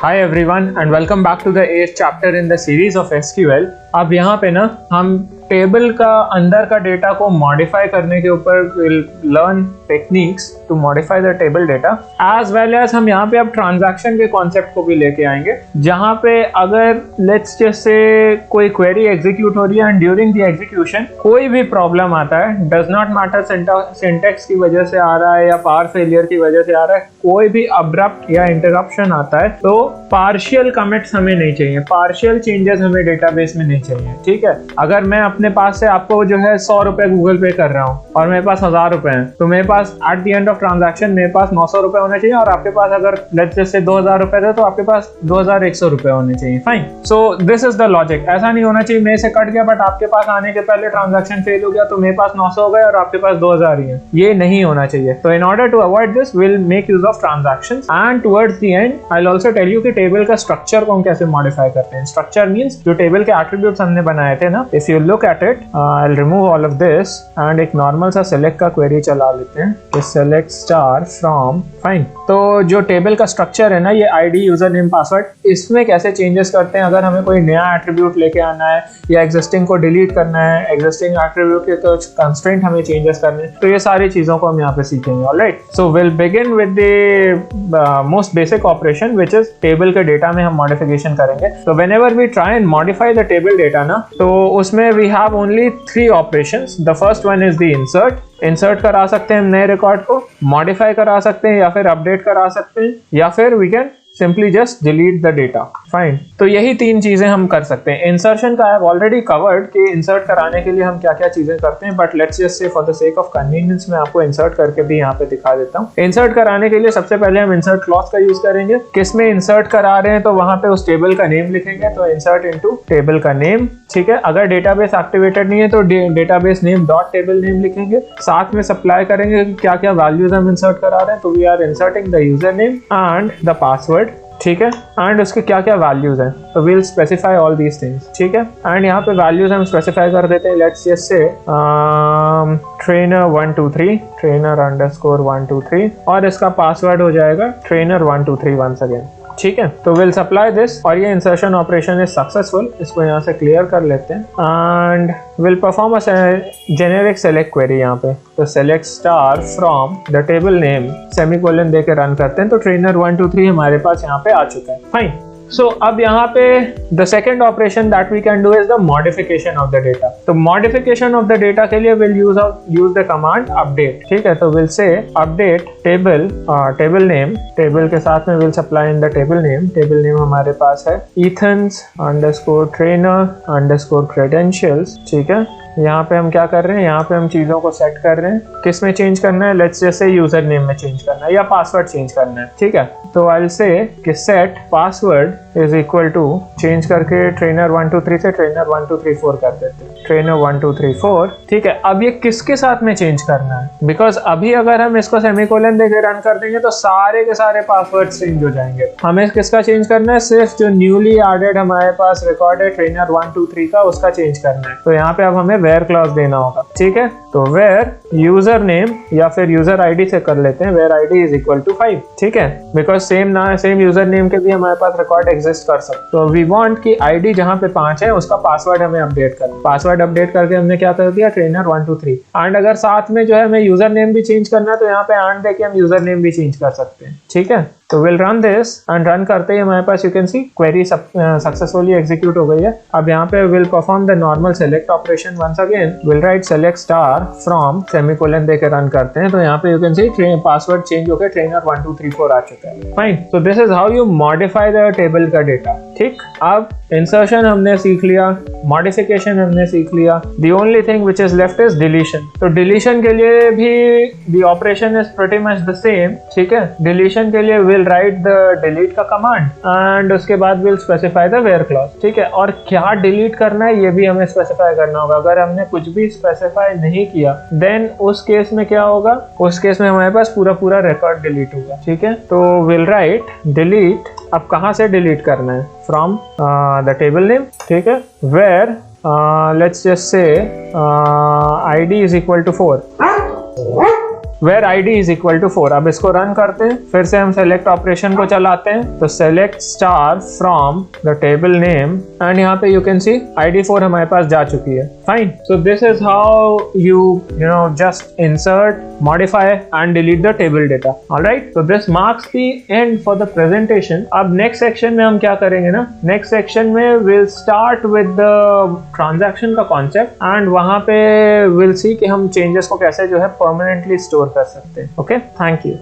Hi everyone and welcome back to the 8th chapter in the series of SQL। अब यहाँ पे ना हम टेबल का अंदर का डेटा को मॉडिफाई करने के ऊपर will learn techniques to modify the table data as well as हम यहाँ पे अब ट्रांजैक्शन के कॉन्सेप्ट को भी लेके आएंगे, जहाँ पे अगर लेट्स जैसे कोई क्वेरी एग्जीक्यूट हो रही है एंड ड्यूरिंग द एग्जीक्यूशन कोई भी प्रॉब्लम आता है, डज नॉट मैटर सिंटैक्स की वजह से आ रहा है या पावर फेलियर की वजह से आ रहा है, कोई भी अब्रप्ट या इंटरप्शन आता है तो पार्शियल कमिट्स हमें नहीं चाहिए, पार्शियल चेंजेस हमें डेटाबेस में नहीं चाहिए। ठीक है, अगर मैं अपने पास से आपको जो है 100 रुपए गूगल पे कर रहा हूँ और मेरे पास 1000 रुपए हैं, तो मेरे पास at the end of transaction मेरे पास 900 रुपए होने चाहिए और आपके पास अगर लेट्स जैसे 2000 रुपए थे तो आपके पास 2100 रुपए होने चाहिए। Fine, so this is the logic. ऐसा नहीं होना चाहिए मेरे से कट गया बट आपके पास आने के पहले ट्रांजैक्शन फेल हो गया तो मेरे पास 900 हो गए और आपके पास 2000 ही है, ये नहीं होना चाहिए। तो in order to avoid this will make use of transactions and towards the end I will also tell you कि टेबल का स्ट्रक्चर को हम कैसे मॉडिफाई करते हैं। स्ट्रक्चर मींस जो टेबल के एट्रीब्यूट्स हमने बनाए थे ना, if you look at it I will remove all of this and एक नॉर्मल सा सिलेक्ट का क्वेरी चला लेते हैं कि सिलेक्ट स्टार फ्रॉम। फाइन, तो जो टेबल का स्ट्रक्चर है ना, ये आईडी, यूजर नेम, पासवर्ड, इसमें कैसे चेंजेस करते हैं। अगर हमें कोई नया एट्रीब्यूट लेके आना है या एग्जिस्टिंग को डिलीट करना है, एग्जिस्टिंग एट्रीब्यूट के कुछ कंस्ट्रेंट हमें चेंजेस करने हैं, तो ये सारी चीजों को हम यहाँ पे सीखेंगे। Alright, so will begin with the most basic operation which is table के डेटा में हम मॉडिफिकेशन करेंगे। तो whenever we try and modify the table data ना, तो उसमें we have only 3 operations. The first one is the insert करा सकते हैं हम नए रिकॉर्ड को, मॉडिफाई करा सकते हैं या फिर अपडेट करा सकते हैं, या फिर we can simply just delete the data. Fine, तो यही 3 चीजें हम कर सकते हैं। इंसर्शन का आई हैव ऑलरेडी कवर्ड कि इंसर्ट कराने के लिए हम क्या क्या चीजें करते हैं, बट लेट्स जस्ट से for the sake of convenience मैं आपको इंसर्ट करके भी यहाँ पे दिखा देता हूँ। इंसर्ट कराने के लिए सबसे पहले हम इंसर्ट क्लॉज का यूज करेंगे। किसमें इंसर्ट करा रहे हैं तो वहां पे उस टेबल का नेम लिखेंगे, तो इंसर्ट इनटू टेबल का नेम। ठीक है, अगर डेटाबेस एक्टिवेटेड नहीं है तो database name dot table name लिखेंगे। साथ में सप्लाई करेंगे कि क्या क्या वैल्यूज हम इंसर्ट करा रहे हैं, तो we are inserting the user name and the password. ठीक है, एंड उसके क्या क्या वैल्यूज हैं, तो we'll specify all these things. ठीक है, एंड यहाँ पे वैल्यूज हम स्पेसिफाई कर देते हैं। लेट्स जस्ट से trainer 123 trainer underscore 123 और इसका पासवर्ड हो जाएगा trainer 123 वंस अगेन। ठीक है, तो विल सप्लाई दिस और ये इंसर्शन ऑपरेशन इज सक्सेसफुल। इसको यहाँ से क्लियर कर लेते हैं and will perform a generic select query यहाँ पे। तो select star from the table name semicolon देके रन करते हैं, तो ट्रेनर 123 हमारे पास यहाँ पे आ चुका है। फाइन, सो अब यहाँ पे the second operation that we can do is the modification of the data. तो मॉडिफिकेशन ऑफ द डेटा के लिए will use the command update. ठीक है, तो will say update table name, table के साथ में will supply in the table name हमारे पास है ethans underscore trainer underscore credentials. ठीक है, यहाँ पे हम क्या कर रहे हैं, यहाँ पे हम चीजों को सेट कर रहे हैं। किस में चेंज करना है, लेट्स जैसे यूजर नेम में चेंज करना है या पासवर्ड चेंज करना है। ठीक है, तो आई विल से कि set password is equal to change करके ट्रेनर 123 से ट्रेनर 1234 कर देते हैं, ट्रेनर 1234। ठीक है, अब ये किसके साथ में चेंज करना है, बिकॉज अभी अगर हम इसको सेमीकोलन देके रन कर देंगे तो सारे के सारे पासवर्ड चेंज हो जाएंगे। हमें किसका चेंज करना है, सिर्फ जो न्यूली एडेड हमारे पास रिकॉर्ड है ट्रेनर 123 का, उसका चेंज करना है। तो यहाँ पे अब हमें वेयर क्लॉज देना होगा। ठीक है, तो वेयर यूजर नेम या फिर यूजर आईडी से कर लेते हैं, where ID is equal to 5। ठीक है, बिकॉज सेम यूजर नेम के भी हमारे पास रिकॉर्ड एग्जिस्ट कर सकते। तो वी वांट कि आईडी जहाँ पे 5 है उसका पासवर्ड हमें अपडेट करना। पासवर्ड अपडेट करके हमने क्या कर दिया, ट्रेनर 123। एंड अगर साथ में जो है हमें यूजर नेम भी चेंज करना है तो यहाँ पे एंड देके हम यूजर नेम भी चेंज कर सकते हैं। ठीक है, तो will run this and run करते ही हमारे पास you can see query successfully execute हो गई है। अब यहाँ पे will perform the normal select operation once again. Will write select star from semicolon देके रन करते हैं, तो यहाँ पे you can see password change होकर ट्रेनर 1234 आ चुका है। Fine, so this is how you modify the table का डेटा। ठीक, अब इंसर्शन हमने सीख लिया, मॉडिफिकेशन हमने सीख लिया, the only thing which is left is deletion. तो डिलीशन के लिए भी the operation is pretty much the same. ठीक है, डिलीशन के लिए विल राइट द डिलीट का कमांड एंड उसके बाद will specify the where clause. ठीक है, और क्या डिलीट करना है ये भी हमें स्पेसिफाई करना होगा। अगर हमने कुछ भी स्पेसिफाई नहीं किया देन उस केस में क्या होगा, उस केस में हमारे पास पूरा रिकॉर्ड डिलीट होगा। ठीक है, तो विल राइट डिलीट। अब कहाँ से डिलीट करना है, फ्रॉम द टेबल नेम। ठीक है, where let's just say id is equal to 4। Where ID is equal to 4। अब इसको रन करते हैं, फिर से हम सेलेक्ट ऑपरेशन को चलाते हैं, तो select star from the table name and यहाँ पे यू कैन सी ID 4 हमारे पास जा चुकी है। Fine, so this is how you know just insert, modify and delete the table data. All right, so this marks the end for the presentation. अब next section में हम क्या करेंगे ना, next section में we'll start with the transaction का concept and वहाँ पे we'll see कि हम changes को कैसे जो है permanently store कर सकते हैं। Okay, thank you.